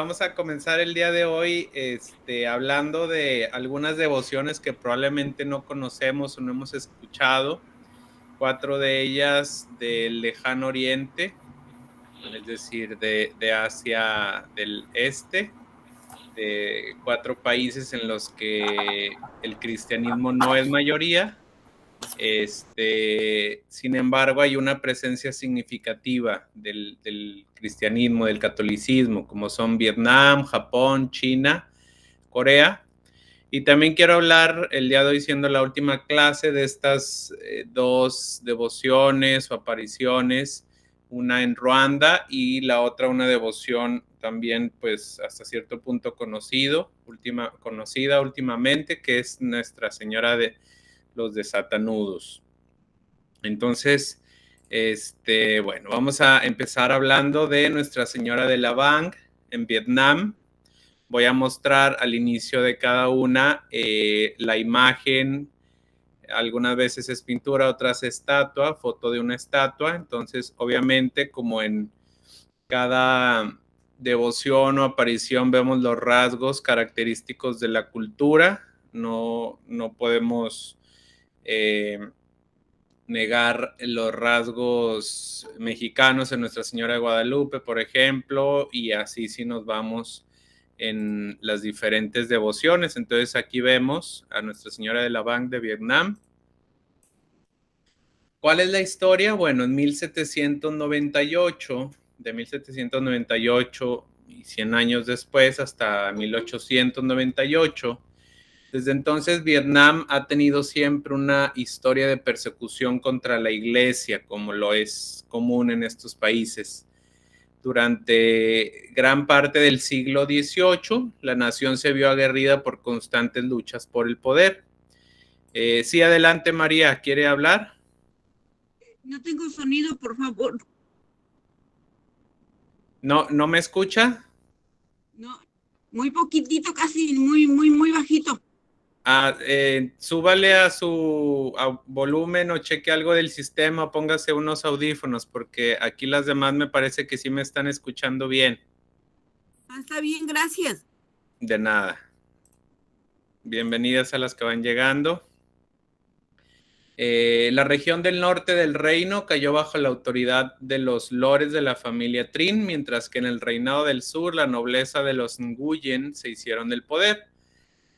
Vamos a comenzar el día de hoy hablando de algunas devociones que probablemente no conocemos o no hemos escuchado. 4 de ellas del lejano oriente, es decir, de Asia del Este, de 4 países en los que el cristianismo no es mayoría. Sin embargo, hay una presencia significativa del cristianismo, del catolicismo, como son Vietnam, Japón, China, Corea. Y también quiero hablar el día de hoy, siendo la última clase, de estas dos devociones o apariciones, una en Ruanda y la otra una devoción también, pues hasta cierto punto conocida últimamente, que es Nuestra Señora de los Desatanudos. Entonces, bueno, vamos a empezar hablando de Nuestra Señora de la Vang en Vietnam. Voy a mostrar al inicio de cada una la imagen. Algunas veces es pintura, otras estatua, foto de una estatua. Entonces, obviamente, como en cada devoción o aparición vemos los rasgos característicos de la cultura. No podemos negar los rasgos mexicanos en Nuestra Señora de Guadalupe, por ejemplo, y así si nos vamos en las diferentes devociones. Entonces aquí vemos a Nuestra Señora de la Vang de Vietnam. ¿Cuál es la historia? Bueno, en 1798, de 1798 y 100 años después hasta 1898, desde entonces Vietnam ha tenido siempre una historia de persecución contra la iglesia, como lo es común en estos países. Durante gran parte del siglo XVIII, la nación se vio aguerrida por constantes luchas por el poder. Sí, adelante, María, ¿quiere hablar? No tengo sonido, por favor. ¿No me escucha? No, muy poquitito, casi muy bajito. Súbale a su volumen o cheque algo del sistema o póngase unos audífonos, porque aquí las demás me parece que sí me están escuchando bien. Está bien, gracias. De nada. Bienvenidas a las que van llegando. La región del norte del reino cayó bajo la autoridad de los lores de la familia Trin, mientras que en el reinado del sur la nobleza de los Nguyen se hicieron del poder.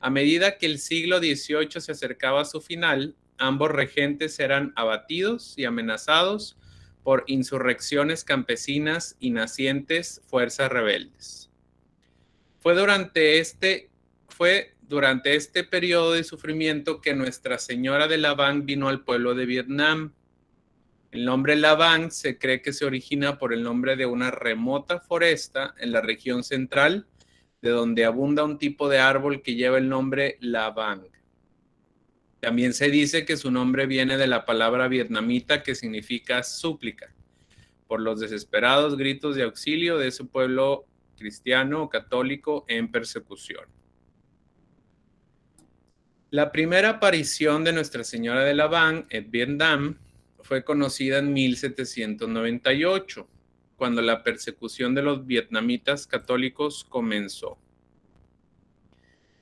A medida que el siglo XVIII se acercaba a su final, ambos regentes eran abatidos y amenazados por insurrecciones campesinas y nacientes fuerzas rebeldes. Fue durante este periodo de sufrimiento que Nuestra Señora de la Vang vino al pueblo de Vietnam. El nombre La Vang se cree que se origina por el nombre de una remota foresta en la región central, de donde abunda un tipo de árbol que lleva el nombre La Vang. También se dice que su nombre viene de la palabra vietnamita que significa súplica, por los desesperados gritos de auxilio de ese pueblo cristiano o católico en persecución. La primera aparición de Nuestra Señora de la Vang en Vietnam fue conocida en 1798, cuando la persecución de los vietnamitas católicos comenzó.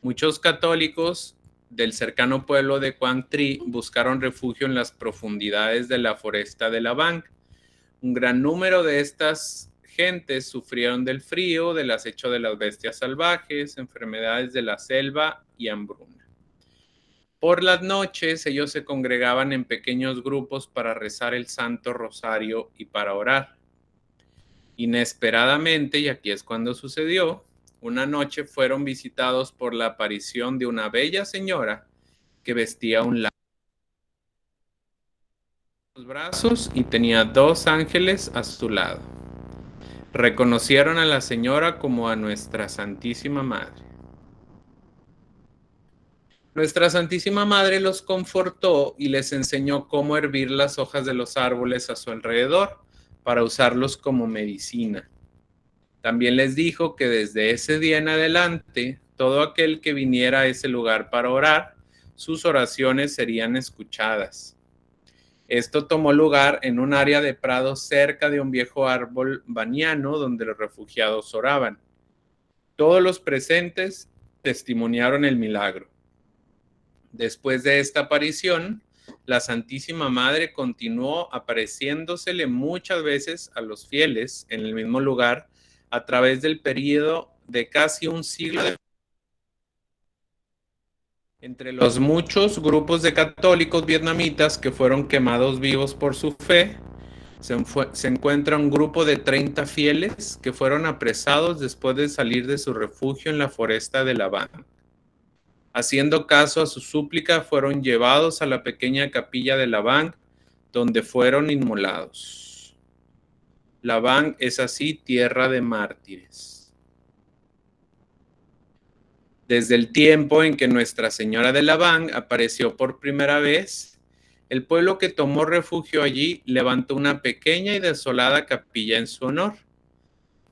Muchos católicos del cercano pueblo de Quang Tri buscaron refugio en las profundidades de la foresta de la Vang. Un gran número de estas gentes sufrieron del frío, del acecho de las bestias salvajes, enfermedades de la selva y hambruna. Por las noches ellos se congregaban en pequeños grupos para rezar el Santo Rosario y para orar. Inesperadamente, y aquí es cuando sucedió, una noche fueron visitados por la aparición de una bella señora que vestía un lazo en los brazos y tenía 2 ángeles a su lado. Reconocieron a la señora como a Nuestra Santísima Madre. Nuestra Santísima Madre los confortó y les enseñó cómo hervir las hojas de los árboles a su alrededor para usarlos como medicina. También les dijo que desde ese día en adelante, todo aquel que viniera a ese lugar para orar, sus oraciones serían escuchadas. Esto tomó lugar en un área de prado cerca de un viejo árbol baniano donde los refugiados oraban. Todos los presentes testimoniaron el milagro. Después de esta aparición, la Santísima Madre continuó apareciéndosele muchas veces a los fieles en el mismo lugar a través del período de casi un siglo. Entre los muchos grupos de católicos vietnamitas que fueron quemados vivos por su fe, se encuentra un grupo de 30 fieles que fueron apresados después de salir de su refugio en la foresta de La Van. Haciendo caso a su súplica, fueron llevados a la pequeña capilla de La Van, donde fueron inmolados. La Van es así tierra de mártires. Desde el tiempo en que Nuestra Señora de La Van apareció por primera vez, el pueblo que tomó refugio allí levantó una pequeña y desolada capilla en su honor.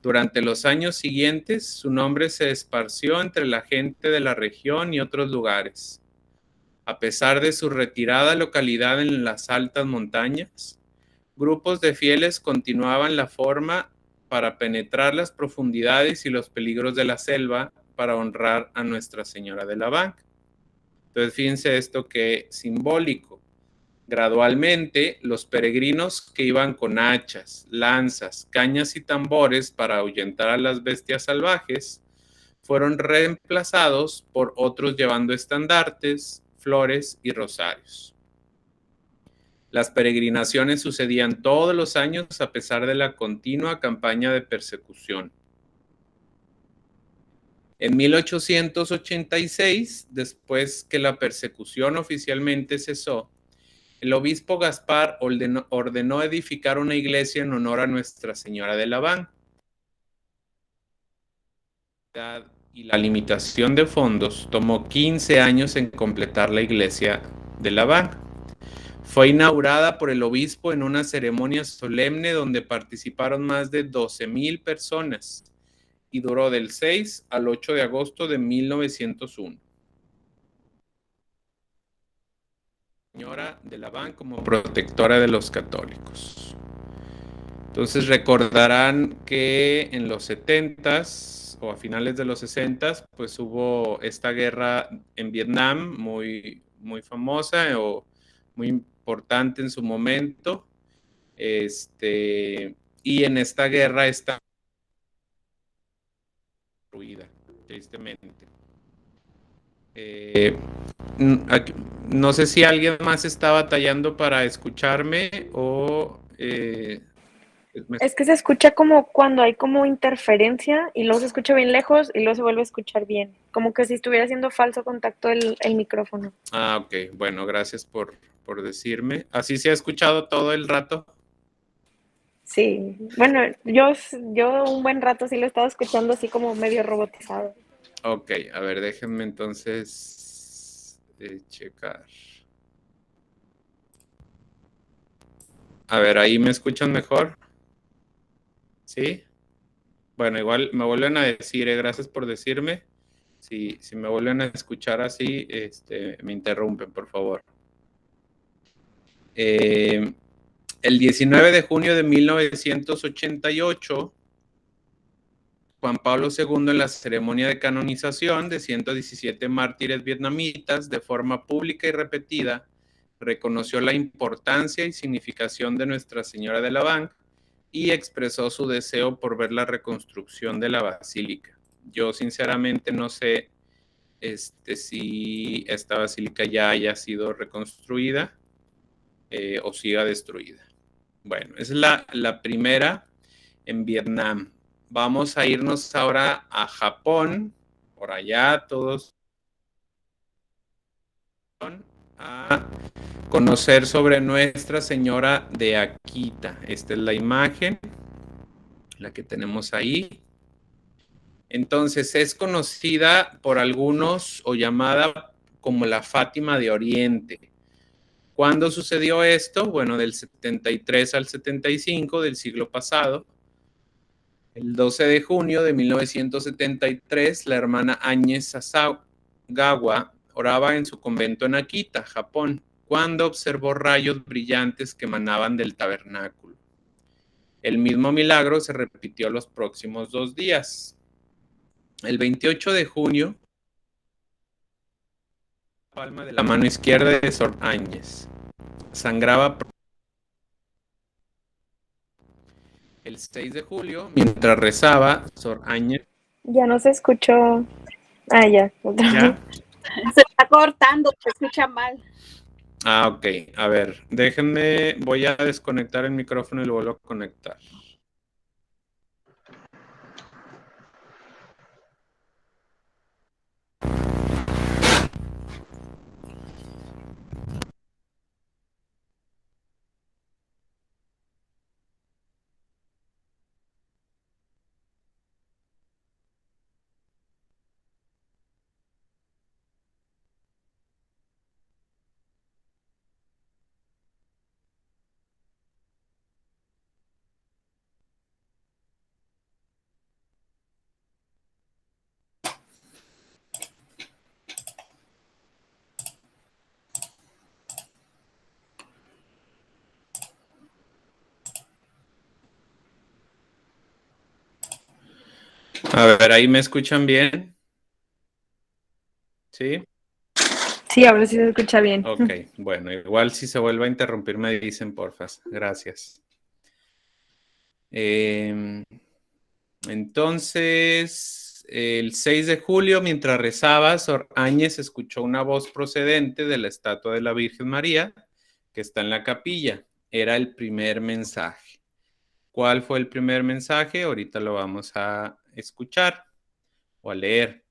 Durante los años siguientes, su nombre se esparció entre la gente de la región y otros lugares. A pesar de su retirada localidad en las altas montañas, grupos de fieles continuaban la forma para penetrar las profundidades y los peligros de la selva para honrar a Nuestra Señora de La Van. Entonces, fíjense esto que simbólico. Gradualmente, los peregrinos que iban con hachas, lanzas, cañas y tambores para ahuyentar a las bestias salvajes fueron reemplazados por otros llevando estandartes, flores y rosarios. Las peregrinaciones sucedían todos los años a pesar de la continua campaña de persecución. En 1886, después que la persecución oficialmente cesó, el obispo Gaspar ordenó edificar una iglesia en honor a Nuestra Señora de La Van. Y la limitación de fondos tomó 15 años en completar la iglesia de La Van. Fue inaugurada por el obispo en una ceremonia solemne donde participaron más de 12,000 personas y duró del 6 al 8 de agosto de 1901. Señora de La Van como protectora de los católicos. Entonces recordarán que en los 70s o a finales de los 60s pues hubo esta guerra en Vietnam muy famosa o muy importante en su momento. Y en esta guerra está destruida, tristemente. No sé si alguien más está batallando para escucharme o... Es que se escucha como cuando hay como interferencia y luego se escucha bien lejos y luego se vuelve a escuchar bien. Como que si estuviera haciendo falso contacto el micrófono. Ah, ok. Bueno, gracias por decirme. ¿Así se ha escuchado todo el rato? Sí. Bueno, yo un buen rato sí lo he estado escuchando así como medio robotizado. Ok, a ver, déjenme entonces checar. A ver, ¿ahí me escuchan mejor? ¿Sí? Bueno, igual me vuelven a decir, gracias por decirme. Si me vuelven a escuchar así, me interrumpen, por favor. El 19 de junio de 1988, Juan Pablo II, en la ceremonia de canonización de 117 mártires vietnamitas, de forma pública y repetida, reconoció la importancia y significación de Nuestra Señora de La Van y expresó su deseo por ver la reconstrucción de la basílica. Yo sinceramente no sé si esta basílica ya haya sido reconstruida o siga destruida. Bueno, esa es la primera en Vietnam. Vamos a irnos ahora a Japón, por allá todos a conocer sobre Nuestra Señora de Akita. Esta es la imagen, la que tenemos ahí. Entonces es conocida por algunos o llamada como la Fátima de Oriente. ¿Cuándo sucedió esto? Bueno, del 73 al 75 del siglo pasado. El 12 de junio de 1973, la hermana Áñez Sasagawa oraba en su convento en Akita, Japón, cuando observó rayos brillantes que emanaban del tabernáculo. El mismo milagro se repitió los próximos 2 días. El 28 de junio, palma de la mano izquierda de Sor Áñez. Sangraba. El 6 de julio, mientras rezaba, Sor Áñez. Ya no se escuchó. Ah, ya. ¿Ya? Se está cortando, se escucha mal. Ah, ok. A ver, déjenme, voy a desconectar el micrófono y lo vuelvo a conectar. A ver, ¿ahí me escuchan bien? ¿Sí? Sí, ahora sí se escucha bien. Ok, bueno, igual si se vuelve a interrumpir me dicen, porfas. Gracias. Entonces, el 6 de julio, mientras rezaba, Sor Áñez escuchó una voz procedente de la estatua de la Virgen María, que está en la capilla. Era el primer mensaje. ¿Cuál fue el primer mensaje? Ahorita lo vamos a escuchar o a leer.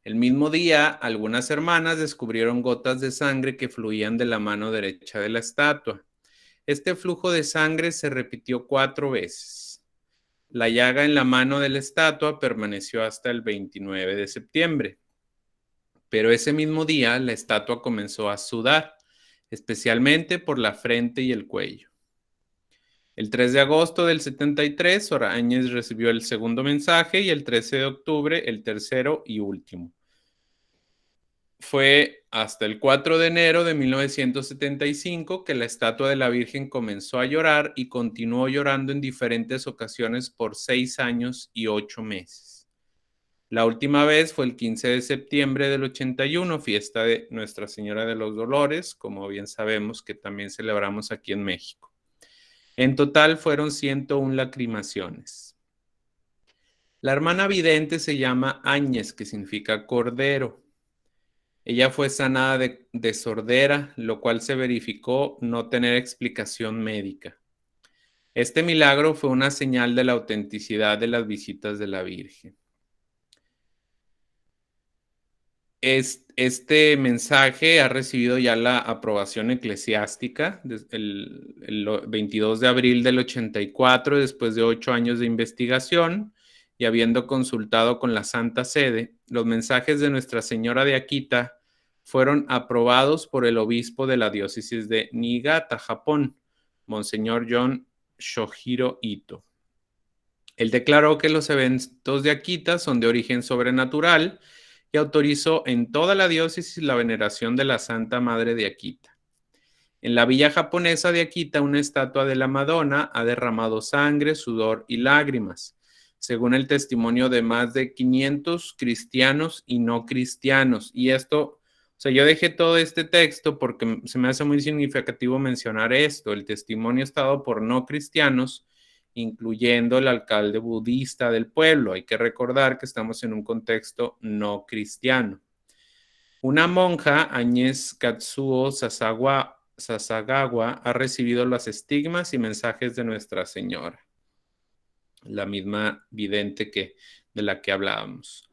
El mismo día, algunas hermanas descubrieron gotas de sangre que fluían de la mano derecha de la estatua. Este flujo de sangre se repitió 4 veces. La llaga en la mano de la estatua permaneció hasta el 29 de septiembre. Pero ese mismo día, la estatua comenzó a sudar, especialmente por la frente y el cuello. El 3 de agosto del 73, Sor Áñez recibió el segundo mensaje y el 13 de octubre el tercero y último. Fue hasta el 4 de enero de 1975 que la estatua de la Virgen comenzó a llorar y continuó llorando en diferentes ocasiones por 6 años y 8 meses. La última vez fue el 15 de septiembre del 81, fiesta de Nuestra Señora de los Dolores, como bien sabemos que también celebramos aquí en México. En total fueron 101 lacrimaciones. La hermana vidente se llama Áñez, que significa cordero. Ella fue sanada de sordera, lo cual se verificó no tener explicación médica. Este milagro fue una señal de la autenticidad de las visitas de la Virgen. Este mensaje ha recibido ya la aprobación eclesiástica el 22 de abril del 84, después de 8 años de investigación y habiendo consultado con la Santa Sede. Los mensajes de Nuestra Señora de Akita fueron aprobados por el obispo de la diócesis de Niigata, Japón, Monseñor John Shohiro Ito. Él declaró que los eventos de Akita son de origen sobrenatural y autorizó en toda la diócesis la veneración de la Santa Madre de Akita. En la villa japonesa de Akita, una estatua de la Madonna ha derramado sangre, sudor y lágrimas, según el testimonio de más de 500 cristianos y no cristianos. Y esto, o sea, yo dejé todo este texto porque se me hace muy significativo mencionar esto. El testimonio está dado por no cristianos, incluyendo el alcalde budista del pueblo. Hay que recordar que estamos en un contexto no cristiano. Una monja, Áñez Katsuo Sasagawa, ha recibido los estigmas y mensajes de Nuestra Señora, la misma vidente de la que hablábamos.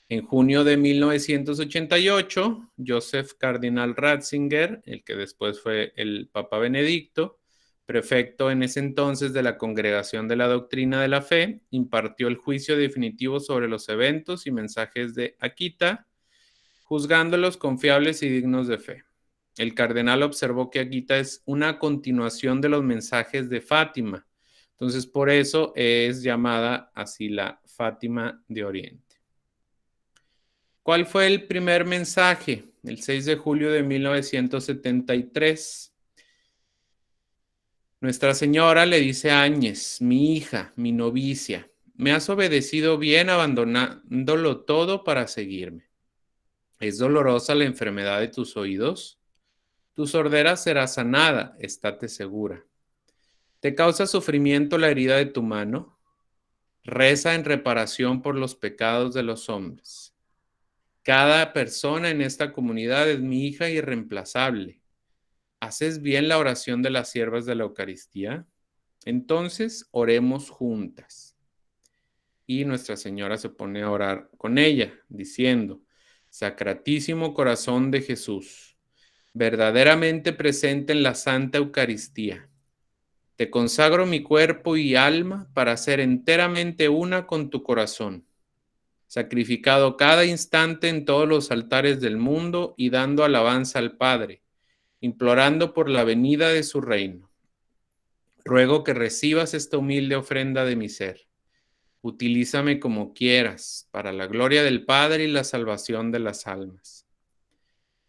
En junio de 1988, Joseph Cardinal Ratzinger, el que después fue el Papa Benedicto, prefecto en ese entonces de la Congregación de la Doctrina de la Fe, impartió el juicio definitivo sobre los eventos y mensajes de Akita, juzgándolos confiables y dignos de fe. El cardenal observó que Akita es una continuación de los mensajes de Fátima. Entonces, por eso es llamada así la Fátima de Oriente. ¿Cuál fue el primer mensaje? El 6 de julio de 1973. Nuestra Señora le dice a Áñez, mi hija, mi novicia, me has obedecido bien abandonándolo todo para seguirme. ¿Es dolorosa la enfermedad de tus oídos? Tu sordera será sanada, estate segura. ¿Te causa sufrimiento la herida de tu mano? Reza en reparación por los pecados de los hombres. Cada persona en esta comunidad es mi hija irreemplazable. ¿Haces bien la oración de las siervas de la Eucaristía? Entonces oremos juntas. Y Nuestra Señora se pone a orar con ella, diciendo: Sacratísimo Corazón de Jesús, verdaderamente presente en la Santa Eucaristía, te consagro mi cuerpo y alma para ser enteramente una con tu corazón, sacrificado cada instante en todos los altares del mundo y dando alabanza al Padre, implorando por la venida de su reino. Ruego que recibas esta humilde ofrenda de mi ser. Utilízame como quieras, para la gloria del Padre y la salvación de las almas.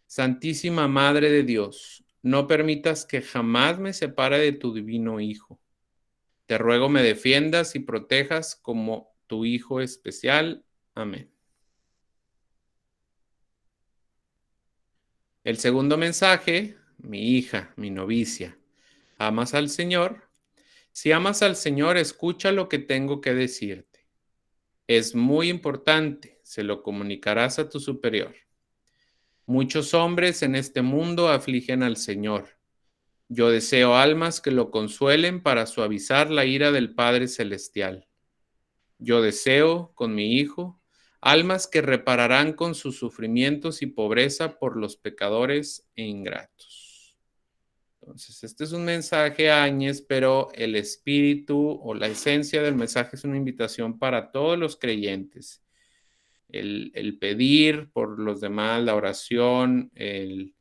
Santísima Madre de Dios, no permitas que jamás me separe de tu divino Hijo. Te ruego me defiendas y protejas como tu Hijo especial. Amén. El segundo mensaje: mi hija, mi novicia, ¿amas al Señor? Si amas al Señor, escucha lo que tengo que decirte. Es muy importante, se lo comunicarás a tu superior. Muchos hombres en este mundo afligen al Señor. Yo deseo almas que lo consuelen para suavizar la ira del Padre Celestial. Yo deseo, con mi Hijo, almas que repararán con sus sufrimientos y pobreza por los pecadores e ingratos. Entonces, este es un mensaje a Áñez, pero el espíritu o la esencia del mensaje es una invitación para todos los creyentes. El pedir por los demás, la oración, el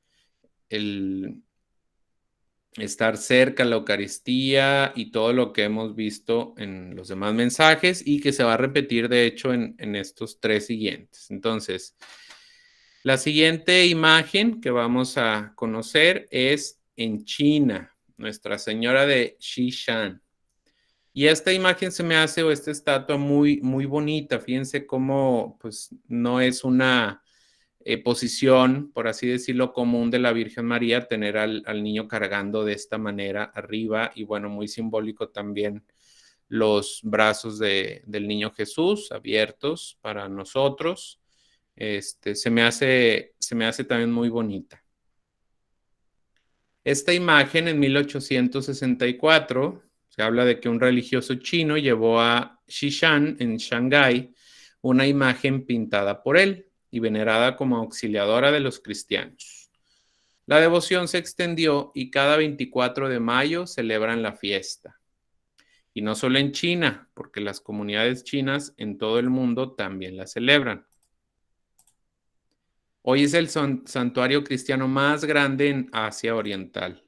estar cerca a la Eucaristía y todo lo que hemos visto en los demás mensajes y que se va a repetir, de hecho, en estos tres siguientes. Entonces, la siguiente imagen que vamos a conocer es en China, Nuestra Señora de Xishan. Y esta imagen se me hace, o esta estatua, muy, muy bonita. Fíjense cómo, pues, no es una posición, por así decirlo, común de la Virgen María, tener al niño cargando de esta manera arriba, y bueno, muy simbólico también los brazos del niño Jesús abiertos para nosotros. Se me hace también muy bonita. Esta imagen en 1864 se habla de que un religioso chino llevó a Xishan, en Shanghái, una imagen pintada por él y venerada como auxiliadora de los cristianos. La devoción se extendió y cada 24 de mayo celebran la fiesta. Y no solo en China, porque las comunidades chinas en todo el mundo también la celebran. Hoy es el santuario cristiano más grande en Asia Oriental.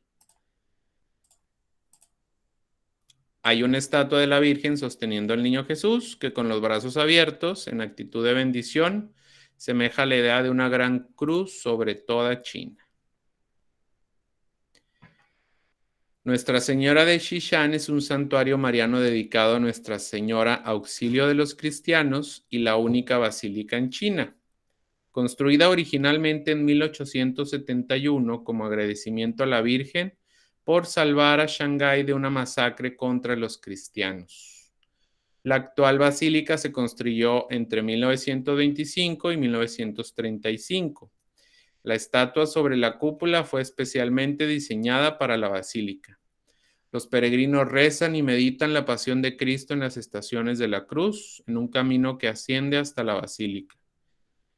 Hay una estatua de la Virgen sosteniendo al niño Jesús, que con los brazos abiertos, en actitud de bendición, semeja la idea de una gran cruz sobre toda China. Nuestra Señora de Xishan es un santuario mariano dedicado a Nuestra Señora Auxilio de los Cristianos y la única basílica en China. Construida originalmente en 1871 como agradecimiento a la Virgen por salvar a Shanghái de una masacre contra los cristianos. La actual basílica se construyó entre 1925 y 1935. La estatua sobre la cúpula fue especialmente diseñada para la basílica. Los peregrinos rezan y meditan la pasión de Cristo en las estaciones de la cruz, en un camino que asciende hasta la basílica.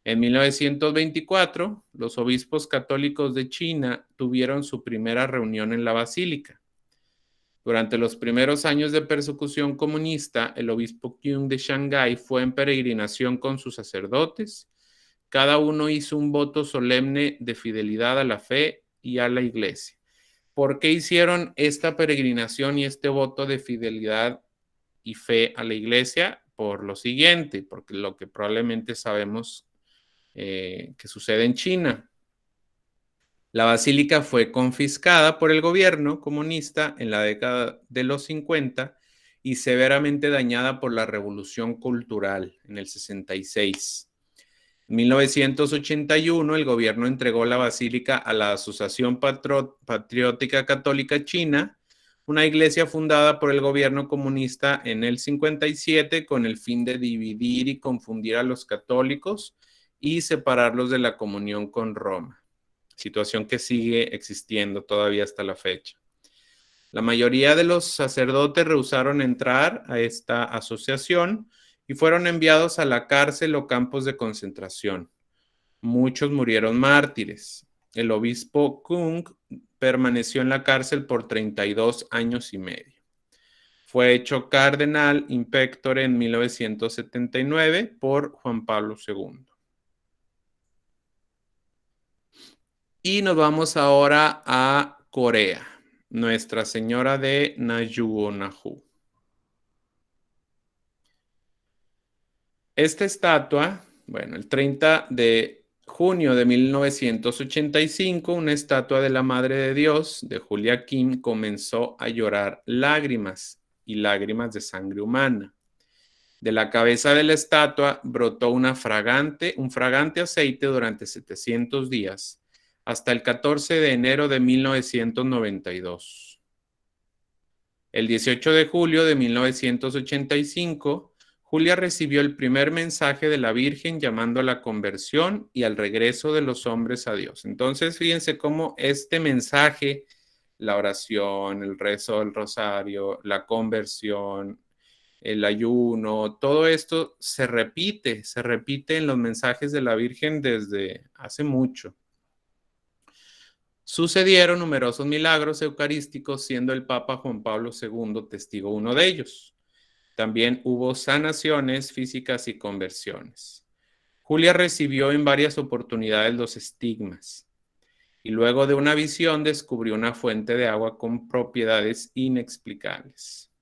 En 1924, los obispos católicos de China tuvieron su primera reunión en la basílica. Durante los primeros años de persecución comunista, el obispo Kyung de Shanghái fue en peregrinación con sus sacerdotes. Cada uno hizo un voto solemne de fidelidad a la fe y a la iglesia. ¿Por qué hicieron esta peregrinación y este voto de fidelidad y fe a la iglesia? Por lo siguiente, porque lo que probablemente sabemos que sucede en China. La basílica fue confiscada por el gobierno comunista en la década de los 50 y severamente dañada por la Revolución Cultural en el 66. En 1981, el gobierno entregó la basílica a la Asociación Patriótica Católica China, una iglesia fundada por el gobierno comunista en el 57 con el fin de dividir y confundir a los católicos y separarlos de la comunión con Roma, situación que sigue existiendo todavía hasta la fecha. La mayoría de los sacerdotes rehusaron entrar a esta asociación y fueron enviados a la cárcel o campos de concentración. Muchos murieron mártires. El obispo Kung permaneció en la cárcel por 32 años y medio. Fue hecho cardenal inspector en 1979 por Juan Pablo II. Y nos vamos ahora a Corea, Nuestra Señora de Nayugonaju. Esta estatua, bueno, el 30 de junio de 1985, una estatua de la Madre de Dios, de Julia Kim, comenzó a llorar lágrimas y lágrimas de sangre humana. De la cabeza de la estatua brotó un fragante aceite durante 700 días, hasta el 14 de enero de 1992. El 18 de julio de 1985, Julia recibió el primer mensaje de la Virgen llamando a la conversión y al regreso de los hombres a Dios. Entonces, fíjense cómo este mensaje, la oración, el rezo del rosario, la conversión, el ayuno, todo esto se repite en los mensajes de la Virgen desde hace mucho. Sucedieron numerosos milagros eucarísticos, siendo el Papa Juan Pablo II testigo uno de ellos. También hubo sanaciones físicas y conversiones. Julia recibió en varias oportunidades los estigmas y luego de una visión descubrió una fuente de agua con propiedades inexplicables.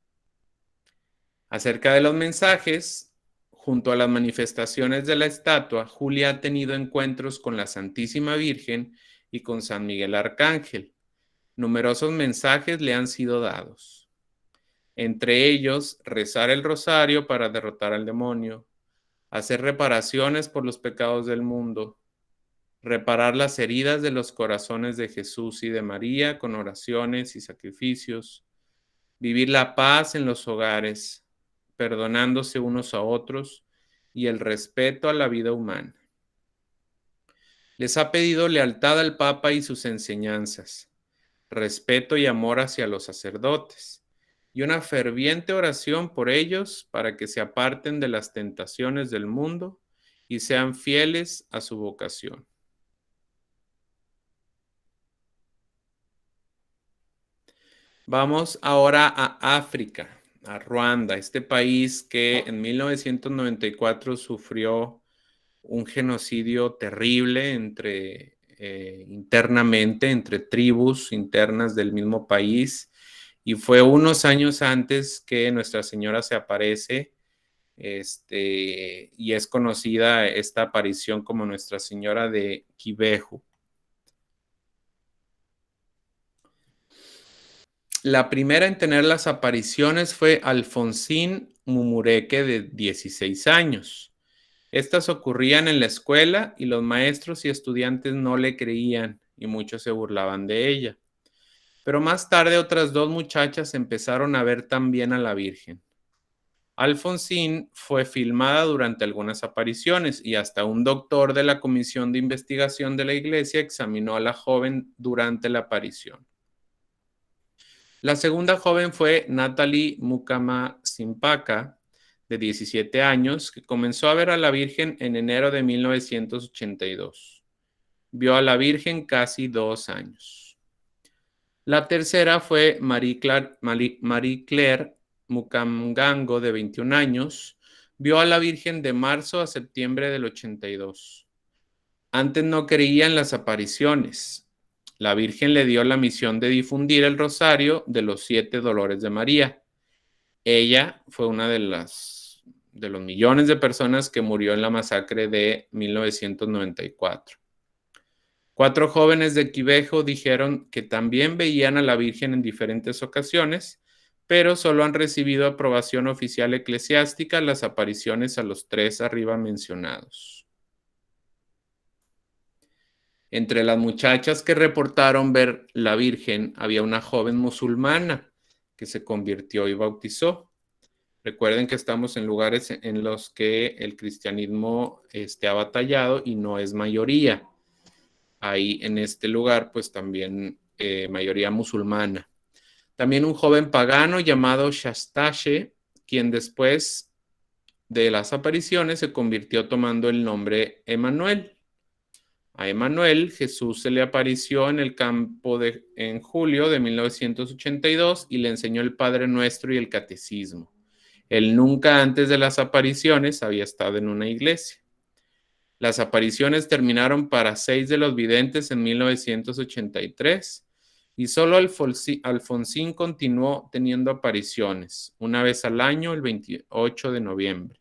Acerca de los mensajes, junto a las manifestaciones de la estatua, Julia ha tenido encuentros con la Santísima Virgen y con San Miguel Arcángel. Numerosos mensajes le han sido dados. Entre ellos, rezar el rosario para derrotar al demonio, hacer reparaciones por los pecados del mundo, reparar las heridas de los corazones de Jesús y de María con oraciones y sacrificios, vivir la paz en los hogares, perdonándose unos a otros y el respeto a la vida humana. Les ha pedido lealtad al Papa y sus enseñanzas, respeto y amor hacia los sacerdotes, y una ferviente oración por ellos para que se aparten de las tentaciones del mundo y sean fieles a su vocación. Vamos ahora a África, a Ruanda, este país que en 1994 sufrió un genocidio terrible internamente, entre tribus internas del mismo país, y fue unos años antes que Nuestra Señora se aparece, y es conocida esta aparición como Nuestra Señora de Kibeho. La primera en tener las apariciones fue Alfonsín Mumureke, de 16 años. Estas ocurrían en la escuela y los maestros y estudiantes no le creían y muchos se burlaban de ella. Pero más tarde otras dos muchachas empezaron a ver también a la Virgen. Alfonsín fue filmada durante algunas apariciones y hasta un doctor de la Comisión de Investigación de la Iglesia examinó a la joven durante la aparición. La segunda joven fue Natalie Mukama Simpaka, de 17 años, que comenzó a ver a la Virgen en enero de 1982. Vio a la Virgen casi 2 años. La tercera fue Marie Claire Mukamgango, de 21 años. Vio a la Virgen de marzo a septiembre del 82. Antes no creía en las apariciones. La Virgen le dio la misión de difundir el rosario de los 7 dolores de María. Ella fue una de los millones de personas que murió en la masacre de 1994. 4 jóvenes de Kibeho dijeron que también veían a la Virgen en diferentes ocasiones, pero solo han recibido aprobación oficial eclesiástica las apariciones a los 3 arriba mencionados. Entre las muchachas que reportaron ver la Virgen había una joven musulmana que se convirtió y bautizó. Recuerden que estamos en lugares en los que el cristianismo ha batallado y no es mayoría. Ahí en este lugar, pues también mayoría musulmana. También un joven pagano llamado Shastache, quien después de las apariciones se convirtió tomando el nombre Emanuel. A Emanuel, Jesús se le apareció en el campo en julio de 1982 y le enseñó el Padre Nuestro y el Catecismo. Él nunca antes de las apariciones había estado en una iglesia. Las apariciones terminaron para 6 de los videntes en 1983 y solo Alfonsín continuó teniendo apariciones, una vez al año, el 28 de noviembre.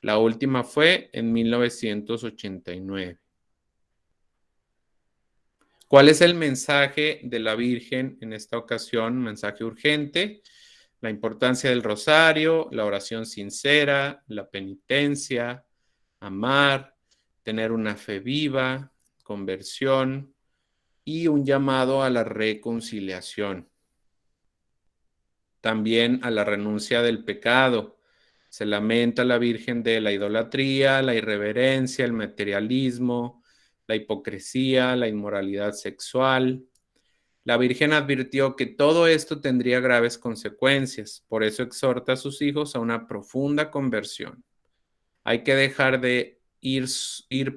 La última fue en 1989. ¿Cuál es el mensaje de la Virgen en esta ocasión? Mensaje urgente. La importancia del rosario, la oración sincera, la penitencia, amar, tener una fe viva, conversión y un llamado a la reconciliación. También a la renuncia del pecado. Se lamenta la Virgen de la idolatría, la irreverencia, el materialismo, la hipocresía, la inmoralidad sexual. La Virgen advirtió que todo esto tendría graves consecuencias, por eso exhorta a sus hijos a una profunda conversión. Hay que dejar de ir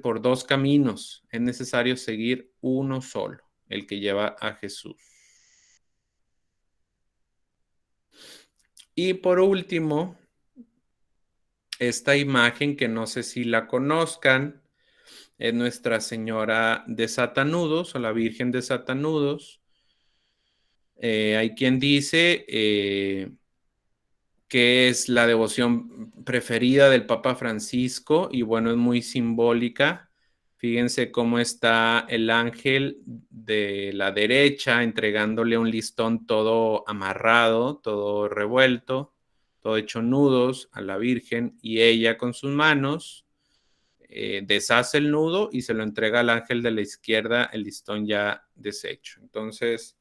por 2 caminos, es necesario seguir uno solo, el que lleva a Jesús. Y por último, esta imagen que no sé si la conozcan, es Nuestra Señora de Satanudos o la Virgen de Satanudos. Hay quien dice que es la devoción preferida del Papa Francisco y bueno, es muy simbólica. Fíjense cómo está el ángel de la derecha entregándole un listón todo amarrado, todo revuelto, todo hecho nudos a la Virgen y ella con sus manos deshace el nudo y se lo entrega al ángel de la izquierda, el listón ya deshecho. Entonces,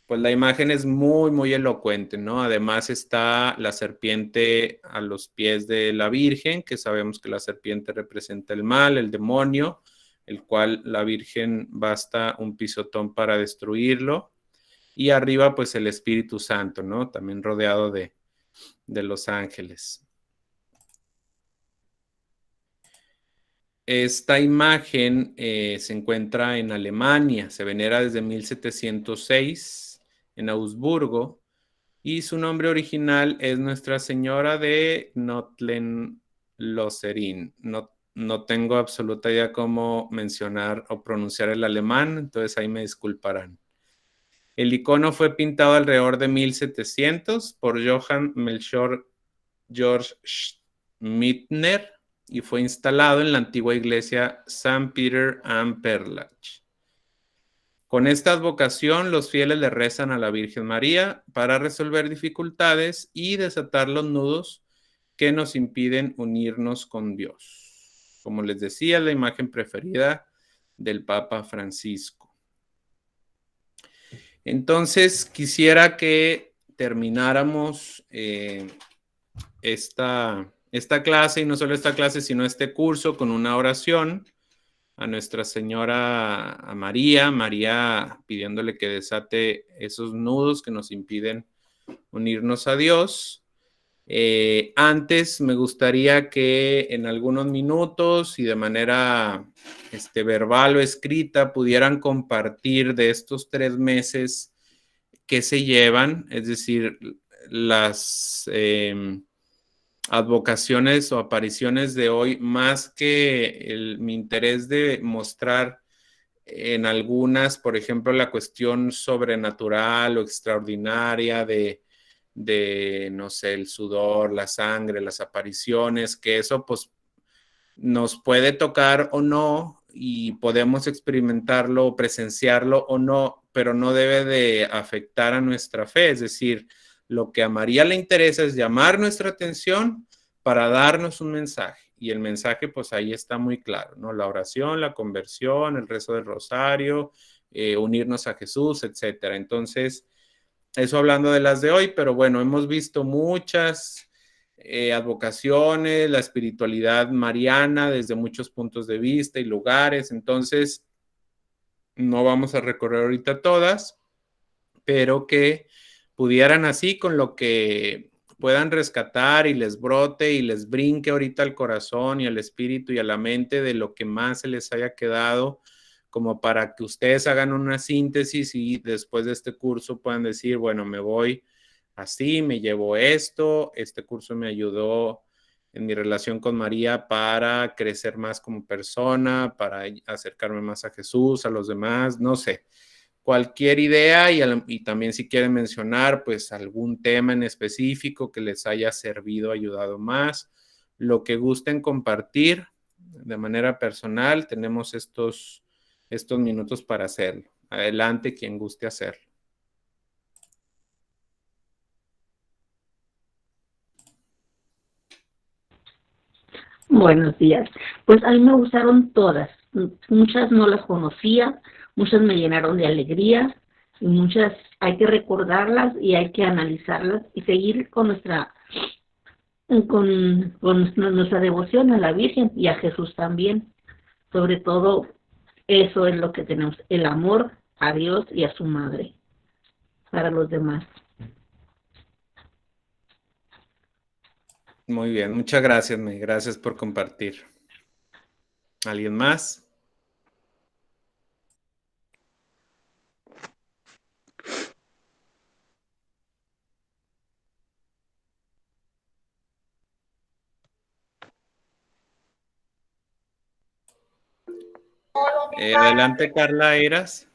pues la imagen es muy, muy elocuente, ¿no? Además está la serpiente a los pies de la Virgen, que sabemos que la serpiente representa el mal, el demonio, el cual la Virgen basta un pisotón para destruirlo. Y arriba, pues el Espíritu Santo, ¿no? También rodeado de los ángeles. Esta imagen se encuentra en Alemania, se venera desde 1706 en Augsburgo y su nombre original es Nuestra Señora de Nottlen-Losserin. No tengo absoluta idea cómo mencionar o pronunciar el alemán, entonces ahí me disculparán. El icono fue pintado alrededor de 1700 por Johann Melchior Georg Schmittner y fue instalado en la antigua iglesia St. Peter am Perlach. Con esta advocación, los fieles le rezan a la Virgen María para resolver dificultades y desatar los nudos que nos impiden unirnos con Dios. Como les decía, la imagen preferida del Papa Francisco. Entonces, quisiera que termináramos esta clase, y no solo esta clase, sino este curso, con una oración a Nuestra Señora, a María pidiéndole que desate esos nudos que nos impiden unirnos a Dios. Antes me gustaría que en algunos minutos y de manera verbal o escrita pudieran compartir de estos 3 meses que se llevan, es decir, las advocaciones o apariciones de hoy, más que mi interés de mostrar en algunas, por ejemplo, la cuestión sobrenatural o extraordinaria de no sé, el sudor, la sangre, las apariciones, que eso pues nos puede tocar o no y podemos experimentarlo o presenciarlo o no, pero no debe de afectar a nuestra fe, es decir, Lo que a María le interesa es llamar nuestra atención para darnos un mensaje. Y el mensaje, pues ahí está muy claro, ¿no? La oración, la conversión, el rezo del rosario, unirnos a Jesús, etcétera. Entonces, eso hablando de las de hoy, pero bueno, hemos visto muchas advocaciones, la espiritualidad mariana desde muchos puntos de vista y lugares. Entonces, no vamos a recorrer ahorita todas, pero que pudieran así con lo que puedan rescatar y les brote y les brinque ahorita al corazón y al espíritu y a la mente de lo que más se les haya quedado, como para que ustedes hagan una síntesis y después de este curso puedan decir, bueno, me voy así, me llevo esto, este curso me ayudó en mi relación con María para crecer más como persona, para acercarme más a Jesús, a los demás, no sé. Cualquier idea y también si quieren mencionar pues algún tema en específico que les haya servido, ayudado más, lo que gusten compartir de manera personal, tenemos estos minutos para hacerlo. Adelante quien guste hacerlo. Buenos días. Pues a mí me gustaron todas. Muchas no las conocía, muchas me llenaron de alegría y muchas hay que recordarlas y hay que analizarlas y seguir con nuestra devoción a la Virgen y a Jesús también. Sobre todo, eso es lo que tenemos, el amor a Dios y a su Madre para los demás. Muy bien, muchas gracias, May. Gracias por compartir. ¿Alguien más? Adelante, Carla Eras.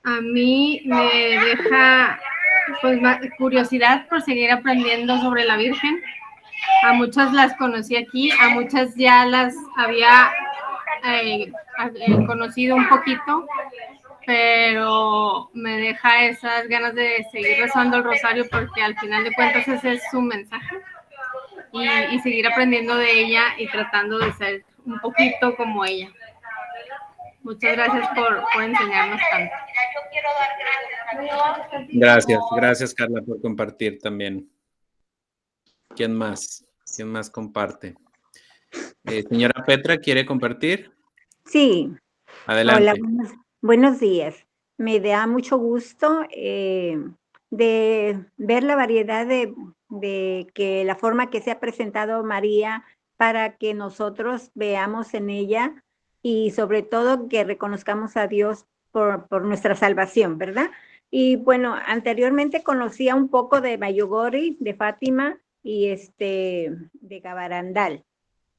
A mí me deja pues curiosidad por seguir aprendiendo sobre la Virgen. A muchas las conocí aquí, a muchas ya las había conocido un poquito, pero me deja esas ganas de seguir rezando el rosario porque al final de cuentas ese es su mensaje y seguir aprendiendo de ella y tratando de ser un poquito como ella. Muchas gracias por enseñarnos tanto. Gracias Carla por compartir también. ¿Quién más? ¿Quién más comparte? Señora Petra, ¿quiere compartir? Sí. Adelante. Hola, buenos días. Me da mucho gusto de ver la variedad de que la forma que se ha presentado María para que nosotros veamos en ella y sobre todo que reconozcamos a Dios por nuestra salvación, ¿verdad? Y bueno, anteriormente conocía un poco de Mayugori, de Fátima y de Gabarandal,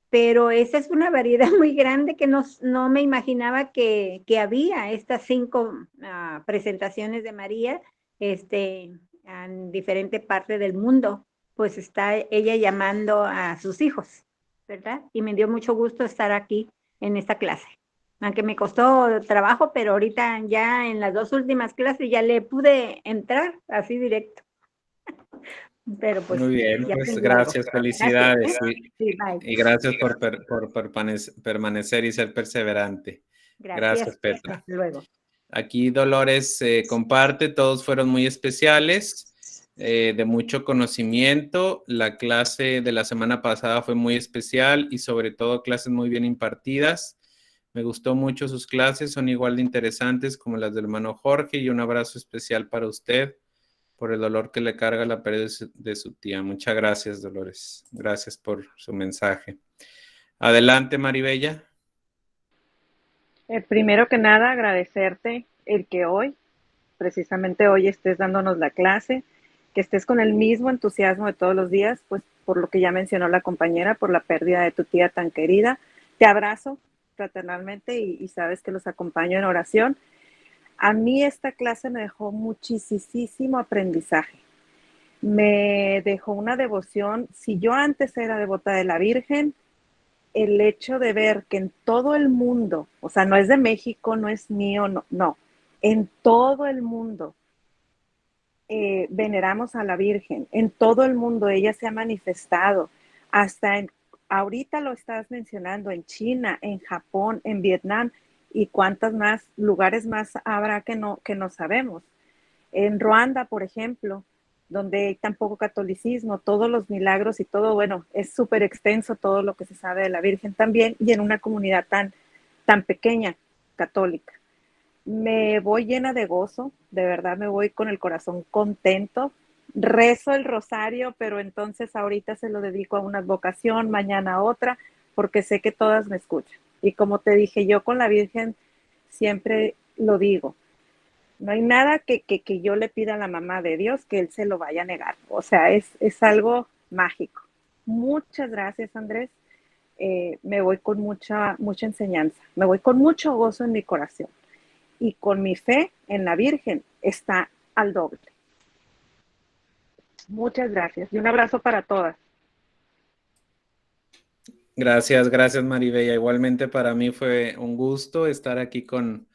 pero esa es una variedad muy grande que no me imaginaba que había estas 5 presentaciones de María en diferente parte del mundo, pues está ella llamando a sus hijos, ¿verdad? Y me dio mucho gusto estar aquí en esta clase, aunque me costó trabajo, pero ahorita ya en las 2 últimas clases ya le pude entrar así directo. Pero pues, muy bien, pues gracias, algo. Felicidades. Gracias, sí, y gracias por permanecer y ser perseverante. Gracias Petra. Hasta luego. Aquí Dolores comparte, todos fueron muy especiales, de mucho conocimiento. La clase de la semana pasada fue muy especial y sobre todo clases muy bien impartidas. Me gustó mucho sus clases, son igual de interesantes como las del hermano Jorge y un abrazo especial para usted por el dolor que le carga la pérdida de su tía. Muchas gracias, Dolores. Gracias por su mensaje. Adelante, Maribella. Primero que nada, agradecerte el que hoy, precisamente hoy, estés dándonos la clase, que estés con el mismo entusiasmo de todos los días, pues por lo que ya mencionó la compañera, por la pérdida de tu tía tan querida. Te abrazo fraternalmente y sabes que los acompaño en oración. A mí esta clase me dejó muchísimo aprendizaje. Me dejó una devoción. Si yo antes era devota de la Virgen, el hecho de ver que en todo el mundo, o sea, no es de México, no es mío, no, en todo el mundo, veneramos a la Virgen. En todo el mundo ella se ha manifestado, hasta ahorita lo estás mencionando, en China, en Japón, en Vietnam, y cuántos más lugares más habrá que no sabemos. En Ruanda, por ejemplo, donde hay tan poco catolicismo, todos los milagros y todo, bueno, es súper extenso todo lo que se sabe de la Virgen también, y en una comunidad tan pequeña, católica. Me voy llena de gozo, de verdad me voy con el corazón contento. Rezo el rosario, pero entonces ahorita se lo dedico a una advocación, mañana a otra, porque sé que todas me escuchan. Y como te dije, yo con la Virgen siempre lo digo, no hay nada que yo le pida a la mamá de Dios que Él se lo vaya a negar. O sea, es algo mágico. Muchas gracias, Andrés. Me voy con mucha enseñanza. Me voy con mucho gozo en mi corazón. Y con mi fe en la Virgen está al doble. Muchas gracias. Y un abrazo para todas. Gracias, Maribella. Igualmente para mí fue un gusto estar aquí con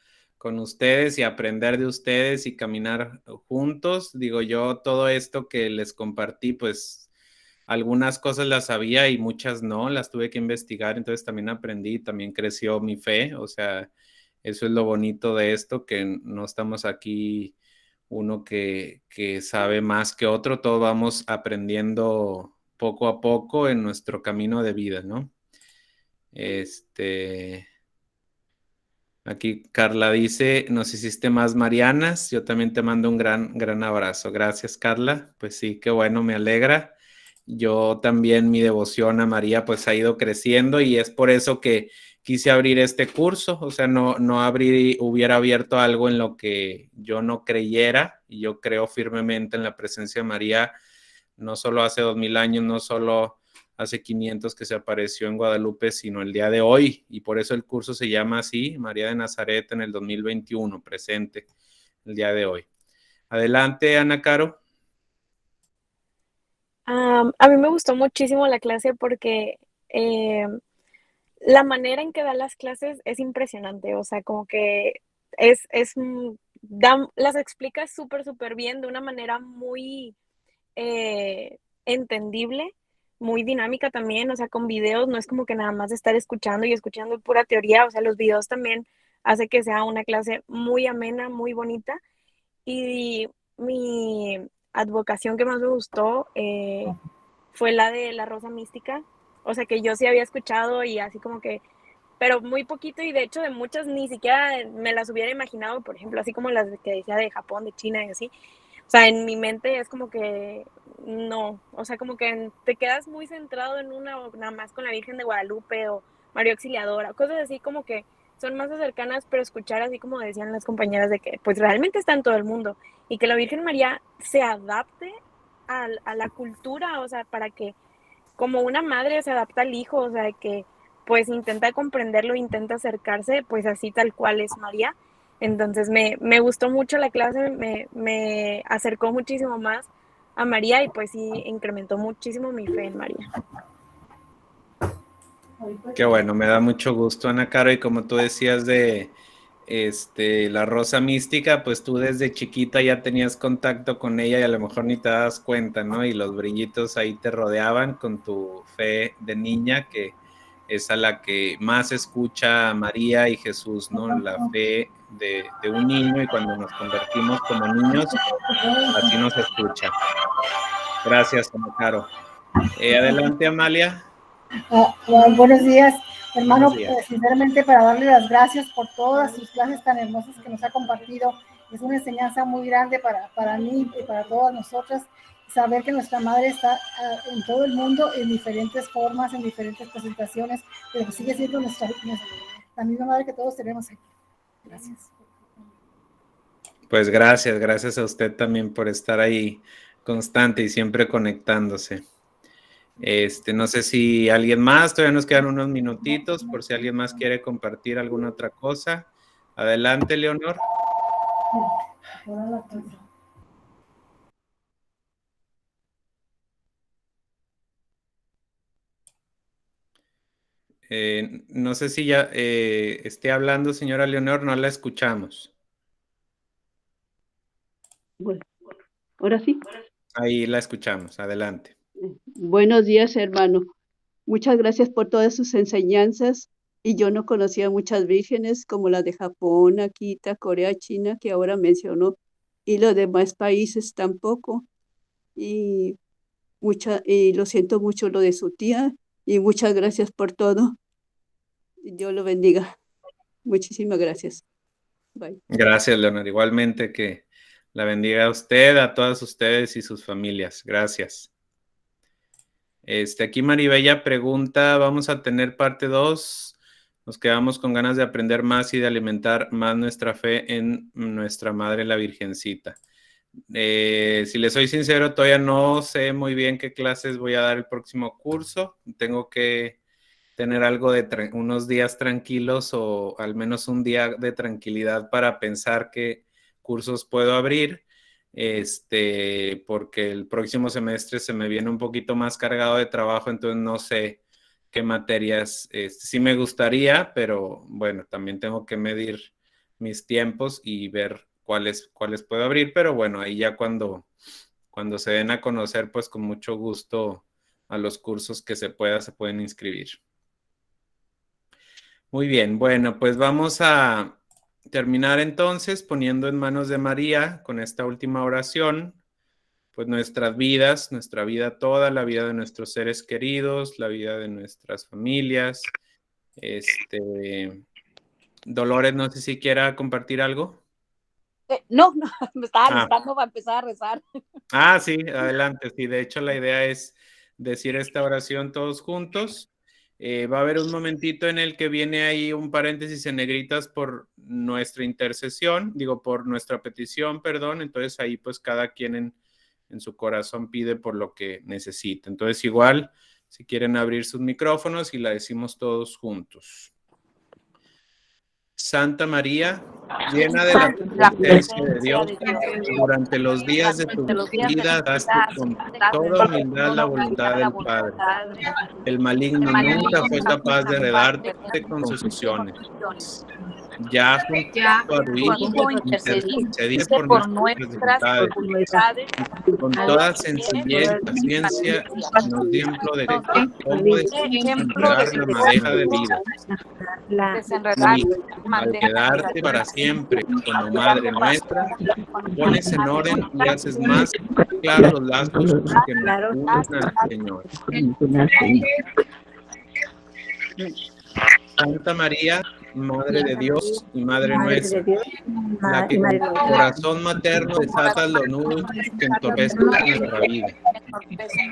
ustedes y aprender de ustedes y caminar juntos. Digo, yo todo esto que les compartí, pues algunas cosas las sabía y muchas no, las tuve que investigar, entonces también aprendí, también creció mi fe. O sea, eso es lo bonito de esto, que no estamos aquí uno que sabe más que otro, todos vamos aprendiendo poco a poco en nuestro camino de vida, ¿no? Aquí Carla dice, nos hiciste más Marianas, yo también te mando un gran abrazo. Gracias, Carla. Pues sí, qué bueno, me alegra. Yo también, mi devoción a María pues ha ido creciendo, y es por eso que quise abrir este curso. O sea, no hubiera abierto algo en lo que yo no creyera, y yo creo firmemente en la presencia de María, no solo hace 2000 años, no solo hace 500 que se apareció en Guadalupe, sino el día de hoy, y por eso el curso se llama así, María de Nazaret en el 2021, presente el día de hoy. Adelante, Ana Caro. A mí me gustó muchísimo la clase porque la manera en que da las clases es impresionante. O sea, como que las explica súper bien, de una manera muy entendible, muy dinámica también. O sea, con videos, no es como que nada más estar escuchando y escuchando pura teoría. O sea, los videos también hace que sea una clase muy amena, muy bonita. Y mi advocación que más me gustó fue la de la Rosa Mística. O sea, que yo sí había escuchado y así como que, pero muy poquito, y de hecho de muchas ni siquiera me las hubiera imaginado, por ejemplo, así como las que decía de Japón, de China y así. O sea, en mi mente es como que no, o sea, como que te quedas muy centrado en una, o nada más con la Virgen de Guadalupe o María Auxiliadora, cosas así como que son más cercanas, pero escuchar así como decían las compañeras de que pues realmente está en todo el mundo, y que la Virgen María se adapte a la cultura. O sea, para que como una madre se adapta al hijo, o sea, que pues intenta comprenderlo, intenta acercarse, pues así tal cual es María. Entonces me gustó mucho la clase, me acercó muchísimo más a María, y pues sí incrementó muchísimo mi fe en María. Qué bueno, me da mucho gusto, Ana Caro, y como tú decías de la Rosa Mística, pues tú desde chiquita ya tenías contacto con ella y a lo mejor ni te das cuenta, ¿no? Y los brillitos ahí te rodeaban con tu fe de niña, que es a la que más escucha María y Jesús, ¿no? La fe de un niño, y cuando nos convertimos como niños, así nos escucha. Gracias, Ana Caro. Adelante, Amalia. Buenos días, hermano. Buenos días. Sinceramente, para darle las gracias por todas sus clases tan hermosas que nos ha compartido. Es una enseñanza muy grande para mí y para todas nosotras, saber que nuestra madre está en todo el mundo, en diferentes formas, en diferentes presentaciones, pero sigue siendo la misma madre que todos tenemos aquí. Gracias. Pues gracias a usted también por estar ahí constante y siempre conectándose. No sé si alguien más, todavía nos quedan unos minutitos por si alguien más quiere compartir alguna otra cosa. Adelante, Leonor. No sé si ya esté hablando, señora Leonor, no la escuchamos. Bueno, Ahora sí. Ahí la escuchamos, adelante. Buenos días, hermano. Muchas gracias por todas sus enseñanzas. Y yo no conocía muchas vírgenes como la de Japón, Akita, Corea, China, que ahora mencionó, y los demás países tampoco. Y lo siento mucho lo de su tía, y muchas gracias por todo. Dios lo bendiga. Muchísimas gracias. Bye. Gracias, Leonor. Igualmente que la bendiga a usted, a todas ustedes y sus familias. Gracias. Aquí Maribella pregunta, ¿vamos a tener parte 2? Nos quedamos con ganas de aprender más y de alimentar más nuestra fe en nuestra Madre la Virgencita. Si les soy sincero, todavía no sé muy bien qué clases voy a dar el próximo curso. Tengo que tener algo de unos días tranquilos o al menos un día de tranquilidad para pensar qué cursos puedo abrir, porque el próximo semestre se me viene un poquito más cargado de trabajo, entonces no sé qué materias, sí me gustaría, pero bueno, también tengo que medir mis tiempos y ver cuáles puedo abrir, pero bueno, ahí ya cuando se den a conocer, pues con mucho gusto a los cursos que se pueden inscribir. Muy bien, bueno, pues vamos a terminar entonces poniendo en manos de María con esta última oración, pues nuestras vidas, nuestra vida toda, la vida de nuestros seres queridos, la vida de nuestras familias. Dolores, no sé si quiera compartir algo. No, me estaba listando para empezar a rezar. Sí, adelante. Sí, de hecho la idea es decir esta oración todos juntos. Va a haber un momentito en el que viene ahí un paréntesis en negritas por nuestra intercesión, por nuestra petición, perdón. Entonces ahí pues cada quien en su corazón pide por lo que necesita. Entonces igual, si quieren abrir sus micrófonos y la decimos todos juntos. Santa María, llena de la presencia de Dios, durante los días de tu vida daste con toda humildad la voluntad del Padre. El maligno nunca fue capaz de enredarte con sus acciones. Ya junto a tu Hijo, intercediste por nuestras dificultades. Con toda sencillez y paciencia, nos dio ejemplo de cómo desenredar la madeja de vida. Y al quedarte para siempre como Madre nuestra, pones en orden y haces más claros los lazos que nos unen al Señor. Santa María, Madre de Dios y Madre nuestra, la que con tu corazón materno desatas los nudos que entorpecen nuestra vida.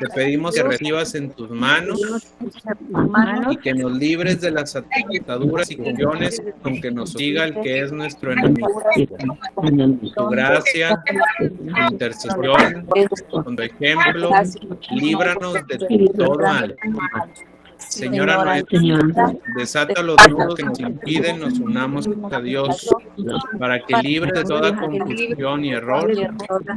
Te pedimos que recibas en tus manos y que nos libres de las ataduras y confusiones con que nos siga el que es nuestro enemigo. Tu gracia, tu intercesión, con tu ejemplo, líbranos de todo mal. Señora nuestra, desata los nudos que nos impiden, nos unamos a Dios, para que libre de toda confusión y error,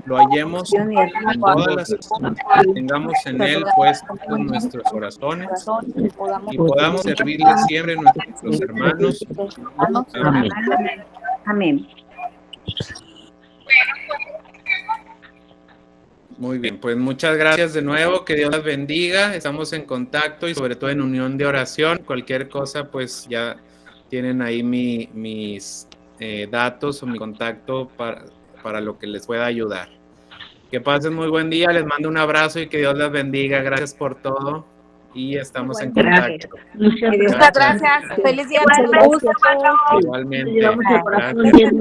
lo hallemos en todas las acciones que tengamos en Él puestos en nuestros corazones y podamos servirle siempre a nuestros hermanos. Amén. Amén. Muy bien, pues muchas gracias de nuevo, que Dios las bendiga, estamos en contacto y sobre todo en unión de oración. Cualquier cosa pues ya tienen ahí mis datos o mi contacto para lo que les pueda ayudar. Que pasen muy buen día, les mando un abrazo y que Dios las bendiga, gracias por todo y estamos en contacto. Muchas gracias, feliz día. Igualmente. Gracias.